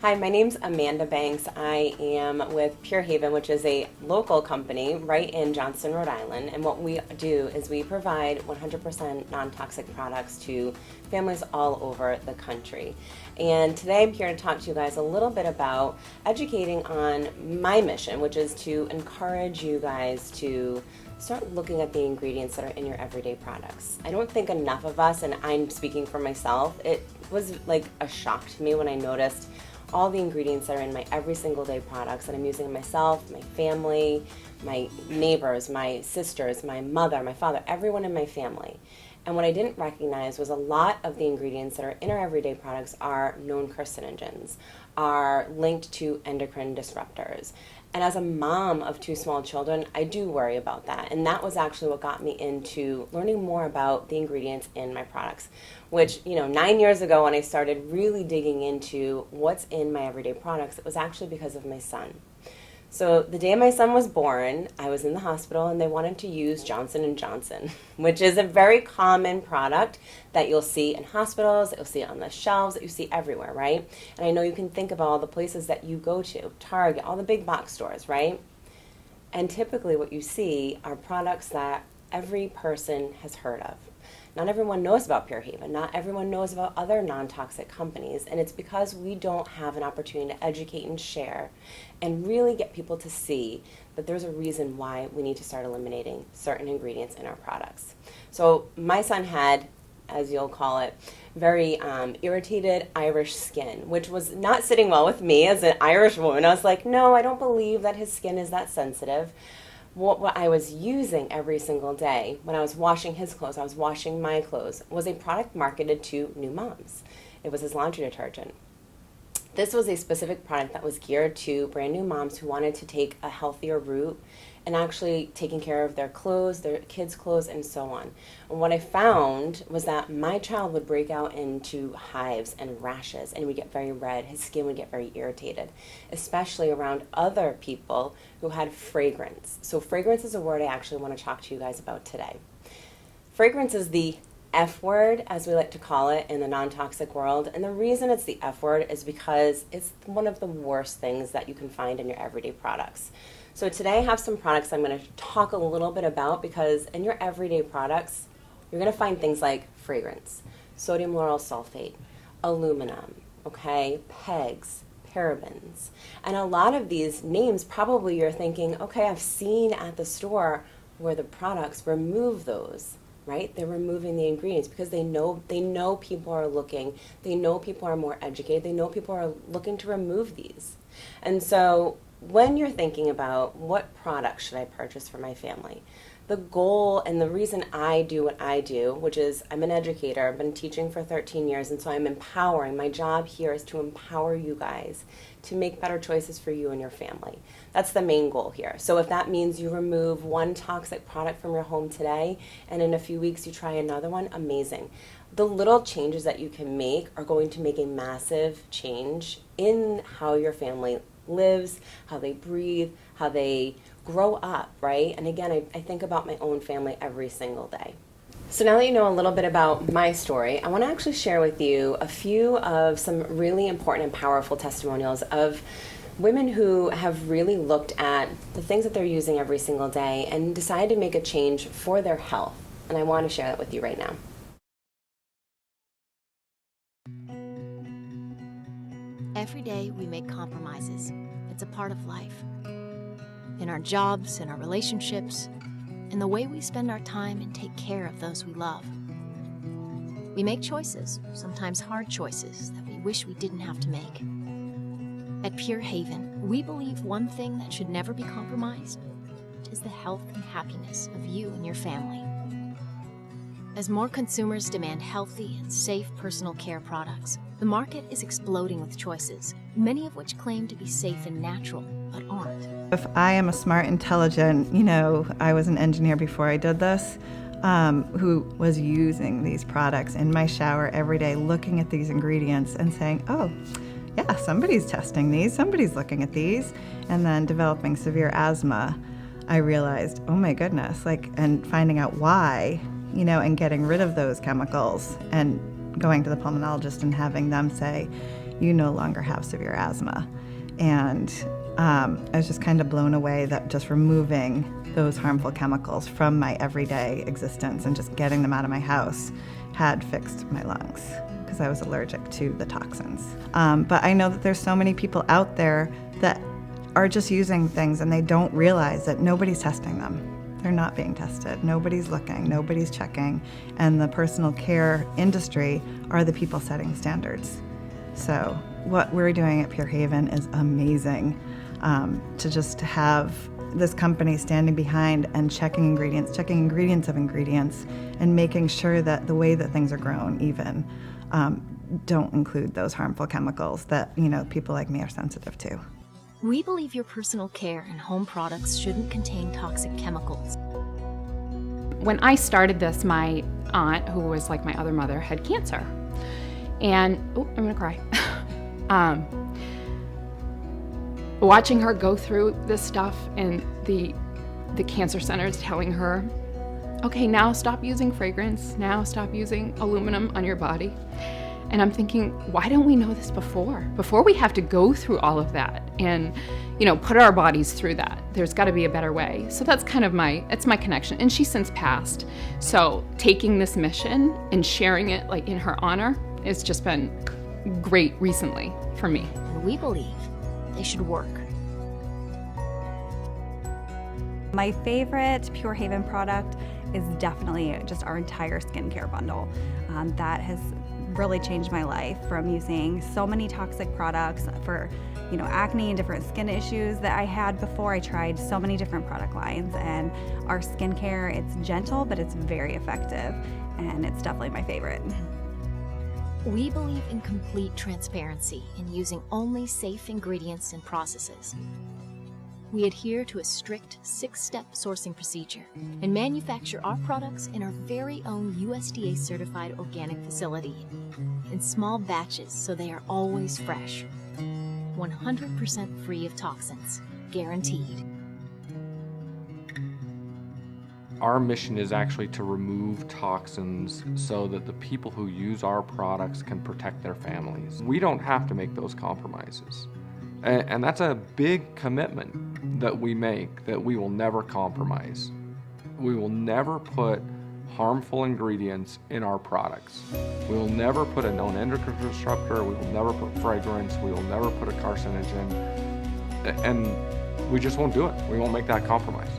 Hi, my name's Amanda Banks. I am with PureHaven, which is a local company right in Johnston, Rhode Island. And what we do is we provide 100% non-toxic products to families all over the country. And today I'm here to talk to you guys a little bit about educating on my mission, which is to encourage you guys to start looking at the ingredients that are in your everyday products. I don't think enough of us, and I'm speaking for myself, it was like a shock to me when I noticed all the ingredients that are in my every single day products that I'm using myself, my family, my neighbors, my sisters, my mother, my father, everyone in my family. And what I didn't recognize was a lot of the ingredients that are in our everyday products are known carcinogens, are linked to endocrine disruptors. And as a mom of two small children, I do worry about that. And that was actually what got me into learning more about the ingredients in my products, which, 9 years ago when I started really digging into what's in my everyday products, it was actually because of my son. So the day my son was born, I was in the hospital and they wanted to use Johnson & Johnson, which is a very common product that you'll see in hospitals, that you'll see on the shelves, that you see everywhere, right? And I know you can think of all the places that you go to, Target, all the big box stores, right? And typically what you see are products that every person has heard of. Not everyone knows about PureHaven. Not everyone knows about other non-toxic companies. And it's because we don't have an opportunity to educate and share and really get people to see that there's a reason why we need to start eliminating certain ingredients in our products. So my son had, as you'll call it, very irritated Irish skin, which was not sitting well with me as an Irish woman. I was like, no, I don't believe that his skin is that sensitive. What I was using every single day when I was washing his clothes, I was washing my clothes, was a product marketed to new moms. It was his laundry detergent. This was a specific product that was geared to brand new moms who wanted to take a healthier route and actually taking care of their clothes, their kids' clothes, and so on. And what I found was that my child would break out into hives and rashes, and he would get very red. His skin would get very irritated, especially around other people who had fragrance. So fragrance is a word I actually want to talk to you guys about today. Fragrance is the F word, as we like to call it in the non-toxic world. And the reason it's the F word is because it's one of the worst things that you can find in your everyday products. So today I have some products I'm going to talk a little bit about because in your everyday products, you're going to find things like fragrance, sodium lauryl sulfate, aluminum, pegs, parabens. And a lot of these names probably you're thinking, okay, I've seen at the store where the products remove those, right? They're removing the ingredients because they know people are looking, they know people are more educated, they know people are looking to remove these. And so when you're thinking about what product should I purchase for my family, the goal and the reason I do what I do, which is I'm an educator, I've been teaching for 13 years, and so I'm empowering. My job here is to empower you guys to make better choices for you and your family. That's the main goal here. So if that means you remove one toxic product from your home today, and in a few weeks you try another one, amazing. The little changes that you can make are going to make a massive change in how your family lives, how they breathe, how they grow up, right? And again, I think about my own family every single day. So now that you know a little bit about my story, I want to actually share with you a few of some really important and powerful testimonials of women who have really looked at the things that they're using every single day and decided to make a change for their health. And I want to share that with you right now. Every day we make compromises. It's a part of life. In our jobs, in our relationships, in the way we spend our time and take care of those we love. We make choices, sometimes hard choices, that we wish we didn't have to make. At PureHaven, we believe one thing that should never be compromised is the health and happiness of you and your family. As more consumers demand healthy and safe personal care products, the market is exploding with choices, many of which claim to be safe and natural, but aren't. If I am a smart, intelligent, I was an engineer before I did this, who was using these products in my shower every day, looking at these ingredients and saying, oh, yeah, somebody's testing these, somebody's looking at these, and then developing severe asthma, I realized, oh my goodness, and finding out why, and getting rid of those chemicals and going to the pulmonologist and having them say, you no longer have severe asthma. And I was just kind of blown away that just removing those harmful chemicals from my everyday existence and just getting them out of my house had fixed my lungs because I was allergic to the toxins. But I know that there's so many people out there that are just using things and they don't realize that nobody's testing them. They're not being tested. Nobody's looking, nobody's checking. And the personal care industry are the people setting standards. So what we're doing at PureHaven is amazing. To just have this company standing behind and checking ingredients of ingredients, and making sure that the way that things are grown even don't include those harmful chemicals that, people like me are sensitive to. We believe your personal care and home products shouldn't contain toxic chemicals. When I started this, my aunt, who was like my other mother, had cancer. And, I'm gonna cry. Watching her go through this stuff and the cancer centers telling her, okay, now stop using fragrance, now stop using aluminum on your body. And I'm thinking, why don't we know this before we have to go through all of that and, put our bodies through that? There's got to be a better way. So that's kind of it's my connection. And she's since passed. So taking this mission and sharing it like in her honor has just been great recently for me. And we believe they should work. My favorite PureHaven product is definitely just our entire skincare bundle. That has really changed my life, from using so many toxic products for acne and different skin issues that I had before. I tried so many different product lines, and our skincare, it's gentle, but it's very effective, and it's definitely my favorite. We believe in complete transparency in using only safe ingredients and processes. We adhere to a strict 6-step sourcing procedure and manufacture our products in our very own USDA-certified organic facility in small batches, so they are always fresh. 100% free of toxins, guaranteed. Our mission is actually to remove toxins so that the people who use our products can protect their families. We don't have to make those compromises. And that's a big commitment that we make, that we will never compromise. We will never put harmful ingredients in our products. We will never put a known endocrine disruptor, we will never put fragrance, we will never put a carcinogen, and we just won't do it. We won't make that compromise.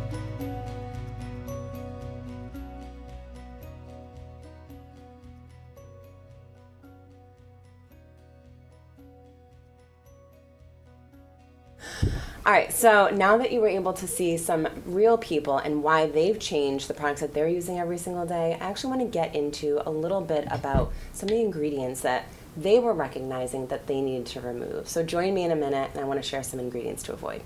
All right, so now that you were able to see some real people and why they've changed the products that they're using every single day, I actually want to get into a little bit about some of the ingredients that they were recognizing that they needed to remove. So join me in a minute, and I want to share some ingredients to avoid.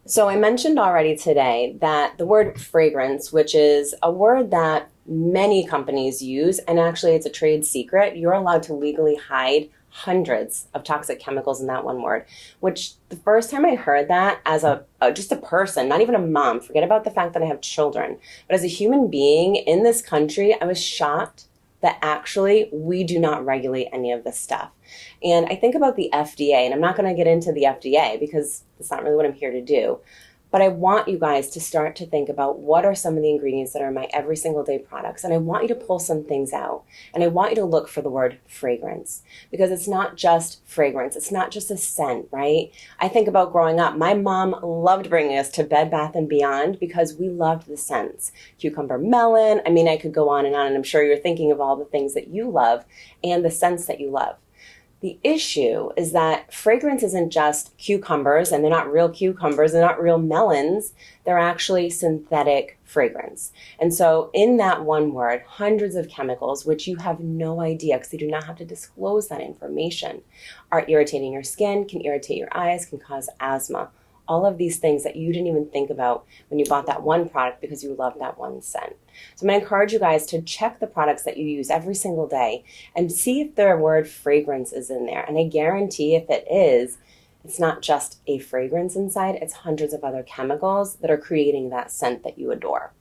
So I mentioned already today that the word fragrance, which is a word that many companies use, and actually it's a trade secret, you're allowed to legally hide hundreds of toxic chemicals in that one word, which the first time I heard that as just a person, not even a mom, forget about the fact that I have children, but as a human being in this country, I was shocked that actually we do not regulate any of this stuff. And I think about the FDA, and I'm not going to get into the FDA because it's not really what I'm here to do. But I want you guys to start to think about what are some of the ingredients that are in my every single day products. And I want you to pull some things out. And I want you to look for the word fragrance, because it's not just fragrance. It's not just a scent, right? I think about growing up. My mom loved bringing us to Bed Bath & Beyond because we loved the scents. Cucumber melon. I mean, I could go on, and I'm sure you're thinking of all the things that you love and the scents that you love. The issue is that fragrance isn't just cucumbers, and they're not real cucumbers, they're not real melons, they're actually synthetic fragrance. And so in that one word, hundreds of chemicals, which you have no idea because they do not have to disclose that information, are irritating your skin, can irritate your eyes, can cause asthma. All of these things that you didn't even think about when you bought that one product because you loved that one scent. So I'm going to encourage you guys to check the products that you use every single day and see if their word fragrance is in there. And I guarantee if it is, it's not just a fragrance inside, it's hundreds of other chemicals that are creating that scent that you adore.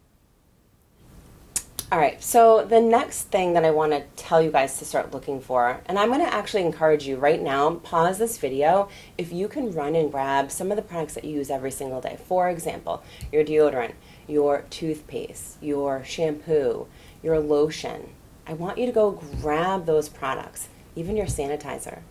All right, so the next thing that I want to tell you guys to start looking for, and I'm going to actually encourage you right now, pause this video, if you can run and grab some of the products that you use every single day. For example, your deodorant, your toothpaste, your shampoo, your lotion. I want you to go grab those products, even your sanitizer.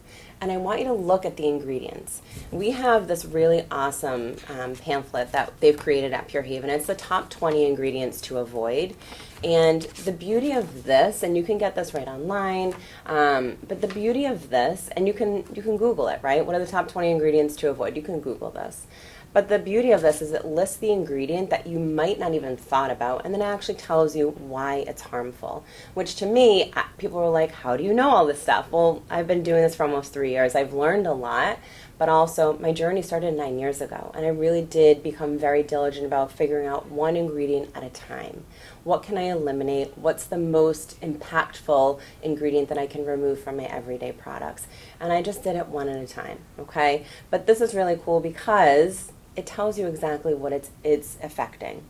And I want you to look at the ingredients. We have this really awesome pamphlet that they've created at PureHaven. It's the top 20 ingredients to avoid. And the beauty of this, and you can get this right online, but the beauty of this, and you can Google it, right? What are the top 20 ingredients to avoid? You can Google this. But the beauty of this is it lists the ingredient that you might not even thought about, and then it actually tells you why it's harmful. Which to me, people were like, how do you know all this stuff? Well, I've been doing this for almost 3 years. I've learned a lot, but also my journey started 9 years ago, and I really did become very diligent about figuring out one ingredient at a time. What can I eliminate? What's the most impactful ingredient that I can remove from my everyday products? And I just did it one at a time, okay? But this is really cool because it tells you exactly what it's affecting.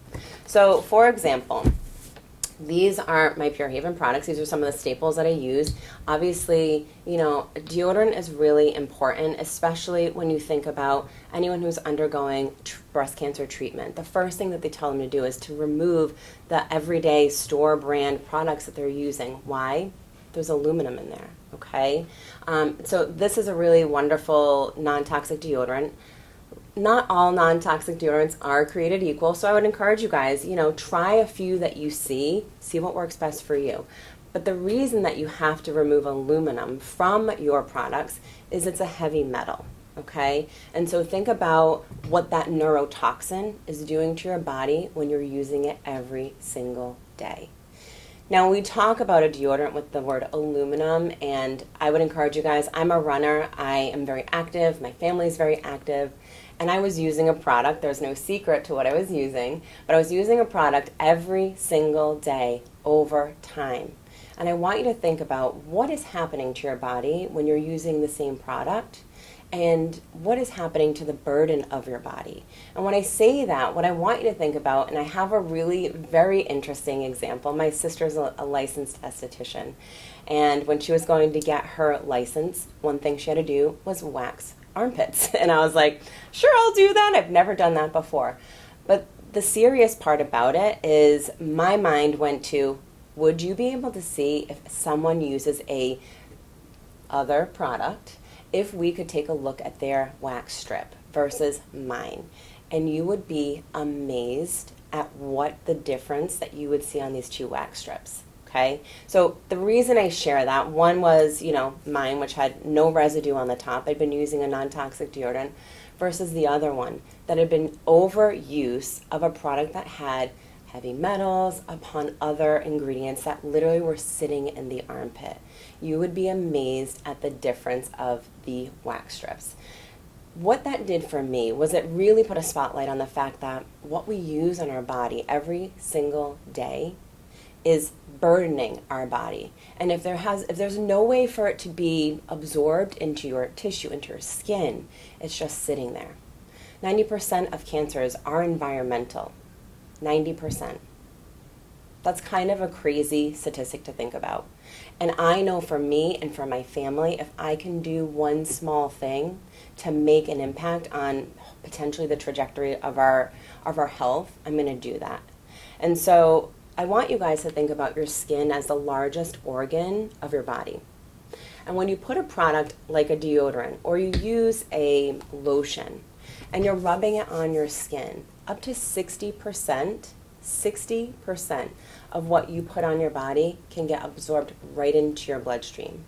So, for example, these are my PureHaven products. These are some of the staples that I use. Obviously, you know, deodorant is really important, especially when you think about anyone who's undergoing breast cancer treatment. The first thing that they tell them to do is to remove the everyday store brand products that they're using. Why? There's aluminum in there, okay? So this is a really wonderful non-toxic deodorant. Not all non-toxic deodorants are created equal, so I would encourage you guys, you know, try a few that you see what works best for you. But the reason that you have to remove aluminum from your products is it's a heavy metal, okay? And so think about what that neurotoxin is doing to your body when you're using it every single day. Now, we talk about a deodorant with the word aluminum, and I would encourage you guys, I'm a runner, I am very active, my family is very active, and I was using a product, there's no secret to what I was using, but I was using a product every single day over time. And I want you to think about what is happening to your body when you're using the same product, and what is happening to the burden of your body. And when I say that, what I want you to think about, and I have a really very interesting example. My sister's a licensed esthetician, and when she was going to get her license, one thing she had to do was wax armpits. And I was like, sure, I'll do that. I've never done that before. But the serious part about it is my mind went to, would you be able to see if someone uses a other product, if we could take a look at their wax strip versus mine? And you would be amazed at what the difference that you would see on these two wax strips. Okay, so the reason I share that, one was, you know, mine, which had no residue on the top. I'd been using a non-toxic deodorant, versus the other one that had been overuse of a product that had heavy metals upon other ingredients that literally were sitting in the armpit. You would be amazed at the difference of the wax strips. What that did for me was it really put a spotlight on the fact that what we use on our body every single day is burdening our body. And if there's no way for it to be absorbed into your tissue, into your skin, it's just sitting there. 90% of cancers are environmental. 90%. That's kind of a crazy statistic to think about. And I know for me and for my family, if I can do one small thing to make an impact on potentially the trajectory of our health, I'm going to do that. And so I want you guys to think about your skin as the largest organ of your body. And when you put a product like a deodorant or you use a lotion and you're rubbing it on your skin, up to 60% of what you put on your body can get absorbed right into your bloodstream.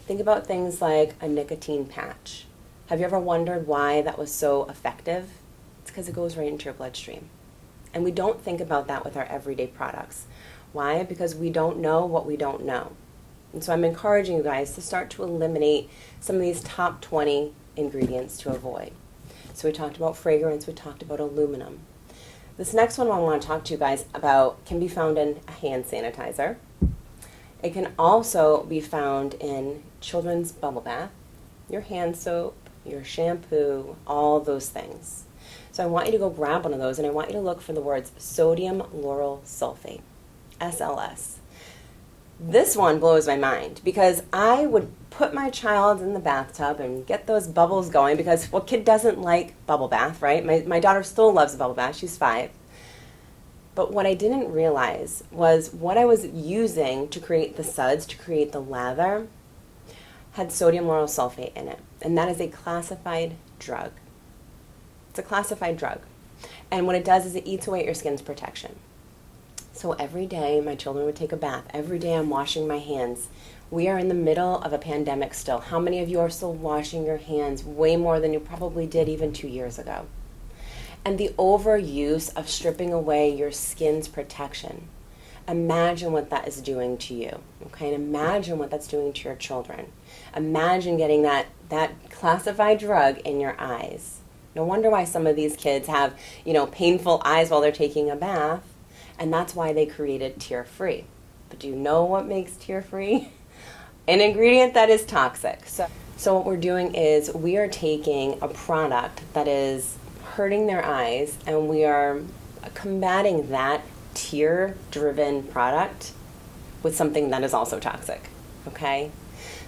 Think about things like a nicotine patch. Have you ever wondered why that was so effective? It's because it goes right into your bloodstream. And we don't think about that with our everyday products. Why? Because we don't know what we don't know. And so I'm encouraging you guys to start to eliminate some of these top 20 ingredients to avoid. So we talked about fragrance, we talked about aluminum. This next one I want to talk to you guys about can be found in a hand sanitizer. It can also be found in children's bubble bath, your hand soap, your shampoo, all those things. So I want you to go grab one of those, and I want you to look for the words sodium lauryl sulfate, SLS. This one blows my mind because I would put my child in the bathtub and get those bubbles going because what kid doesn't like bubble bath, right? My daughter still loves a bubble bath. She's 5. But what I didn't realize was what I was using to create the suds, to create the lather, had sodium lauryl sulfate in it. And that is a classified drug. It's a classified drug. And what it does is it eats away at your skin's protection. So every day my children would take a bath. Every day I'm washing my hands. We are in the middle of a pandemic still. How many of you are still washing your hands? Way more than you probably did even 2 years ago. And the overuse of stripping away your skin's protection. Imagine what that is doing to you, okay? And imagine what that's doing to your children. Imagine getting that classified drug in your eyes. No wonder why some of these kids have, painful eyes while they're taking a bath. And that's why they created tear-free. But do you know what makes tear-free? An ingredient that is toxic. So what we're doing is we are taking a product that is hurting their eyes and we are combating that tear-driven product with something that is also toxic, okay?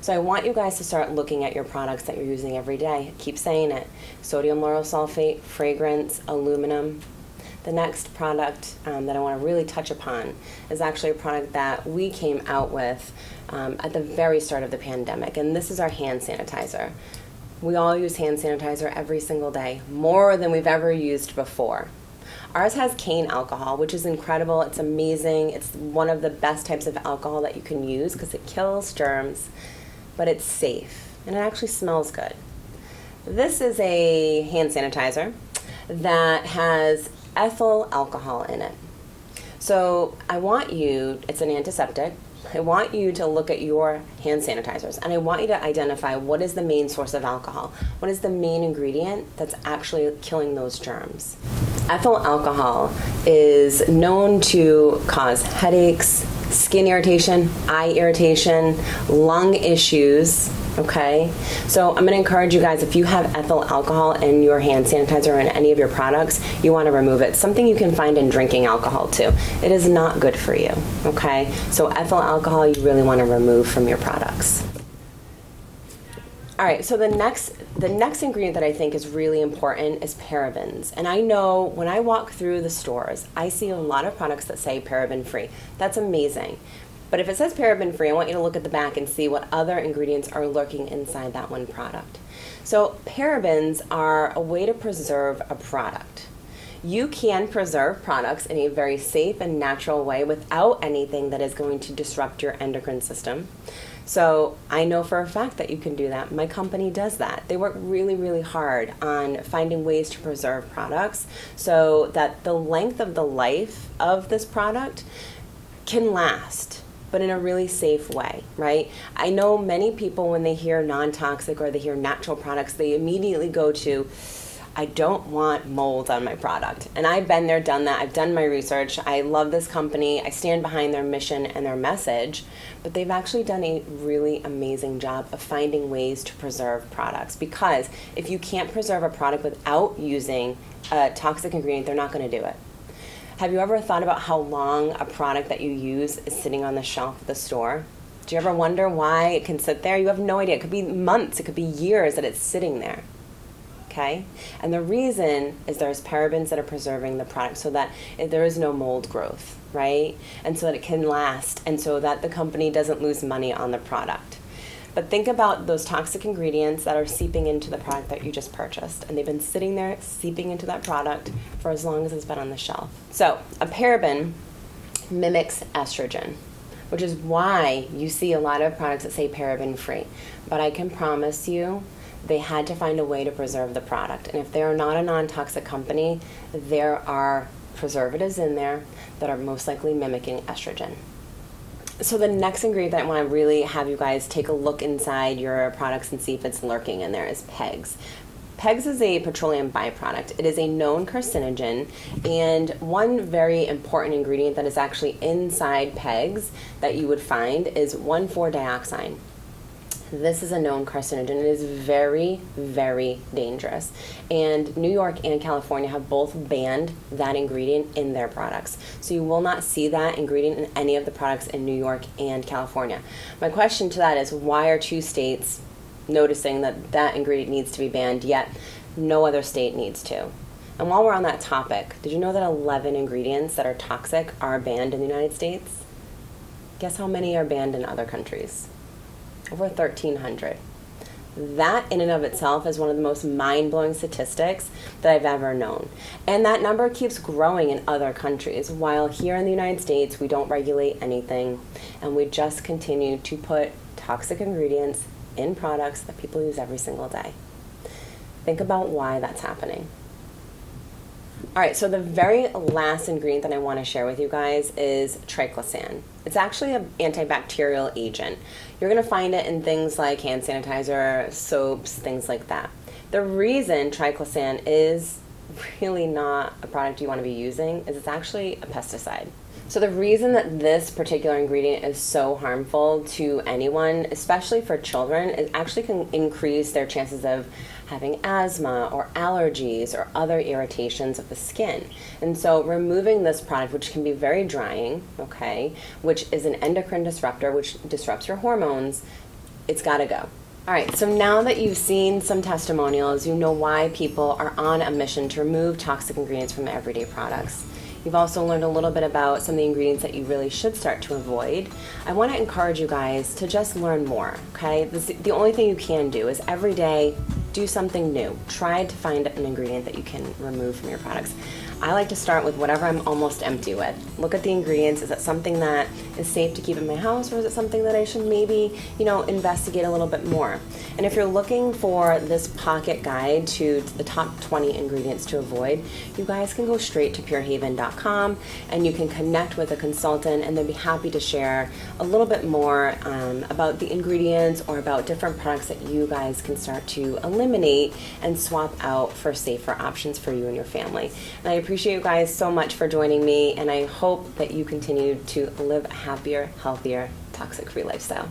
So I want you guys to start looking at your products that you're using every day. Keep saying it. Sodium lauryl sulfate, fragrance, aluminum. The next product that I want to really touch upon is actually a product that we came out with at the very start of the pandemic, and this is our hand sanitizer. We all use hand sanitizer every single day, more than we've ever used before. Ours has cane alcohol, which is incredible. It's amazing. It's one of the best types of alcohol that you can use because it kills germs, but it's safe, and it actually smells good. This is a hand sanitizer that has ethyl alcohol in it. So I want you, it's an antiseptic, I want you to look at your hand sanitizers and I want you to identify what is the main source of alcohol. What is the main ingredient that's actually killing those germs? Ethyl alcohol is known to cause headaches, skin irritation, eye irritation, lung issues, okay? So I'm going to encourage you guys, if you have ethyl alcohol in your hand sanitizer or in any of your products, you want to remove it. Something you can find in drinking alcohol too. It is not good for you, okay? So ethyl alcohol you really want to remove from your products. All right, so the next ingredient that I think is really important is parabens. And I know when I walk through the stores, I see a lot of products that say paraben free. That's amazing. But if it says paraben free, I want you to look at the back and see what other ingredients are lurking inside that one product. So parabens are a way to preserve a product. You can preserve products in a very safe and natural way without anything that is going to disrupt your endocrine system. So I know for a fact that you can do that. My company does that. They work really, really hard on finding ways to preserve products so that the length of the life of this product can last, but in a really safe way, right? I know many people, when they hear non-toxic or they hear natural products, they immediately go to, I don't want mold on my product. And I've been there, done that. I've done my research. I love this company. I stand behind their mission and their message, but they've actually done a really amazing job of finding ways to preserve products, because if you can't preserve a product without using a toxic ingredient, they're not going to do it. Have you ever thought about how long a product that you use is sitting on the shelf at the store? Do you ever wonder why it can sit there? You have no idea. It could be months, it could be years that it's sitting there. Okay? And the reason is there's parabens that are preserving the product so that there is no mold growth, right? And so that it can last, and so that the company doesn't lose money on the product. But think about those toxic ingredients that are seeping into the product that you just purchased, and they've been sitting there seeping into that product for as long as it's been on the shelf. So a paraben mimics estrogen, which is why you see a lot of products that say paraben free. But I can promise you, they had to find a way to preserve the product. And if they are not a non-toxic company, there are preservatives in there that are most likely mimicking estrogen. So the next ingredient that I want to really have you guys take a look inside your products and see if it's lurking in there is PEGs. PEGs is a petroleum byproduct. It is a known carcinogen, and one very important ingredient that is actually inside PEGs that you would find is 1,4-dioxane. This is a known carcinogen. It is very, very dangerous. And New York and California have both banned that ingredient in their products. So you will not see that ingredient in any of the products in New York and California. My question to that is, why are 2 states noticing that that ingredient needs to be banned, yet no other state needs to? And while we're on that topic, did you know that 11 ingredients that are toxic are banned in the United States? Guess how many are banned in other countries? Over 1,300. That in and of itself is one of the most mind-blowing statistics that I've ever known. And that number keeps growing in other countries, while here in the United States we don't regulate anything, and we just continue to put toxic ingredients in products that people use every single day. Think about why that's happening. All right, so the very last ingredient that I want to share with you guys is triclosan. It's actually an antibacterial agent. You're going to find it in things like hand sanitizer, soaps, things like that. The reason triclosan is really not a product you want to be using is it's actually a pesticide. So the reason that this particular ingredient is so harmful to anyone, especially for children, it actually can increase their chances of having asthma or allergies or other irritations of the skin. And so removing this product, which can be very drying, okay, which is an endocrine disruptor, which disrupts your hormones, it's got to go. All right, so now that you've seen some testimonials, you know why people are on a mission to remove toxic ingredients from everyday products. You've also learned a little bit about some of the ingredients that you really should start to avoid. I want to encourage you guys to just learn more, okay? The only thing you can do is every day do something new. Try to find an ingredient that you can remove from your products. I like to start with whatever I'm almost empty with. Look at the ingredients. Is it something that is safe to keep in my house, or is it something that I should maybe, investigate a little bit more? And if you're looking for this pocket guide to the top 20 ingredients to avoid, you guys can go straight to PureHaven.com and you can connect with a consultant, and they'll be happy to share a little bit more about the ingredients or about different products that you guys can start to eliminate and swap out for safer options for you and your family. And I appreciate you guys so much for joining me, and I hope that you continue to live a happier, healthier, toxic-free lifestyle.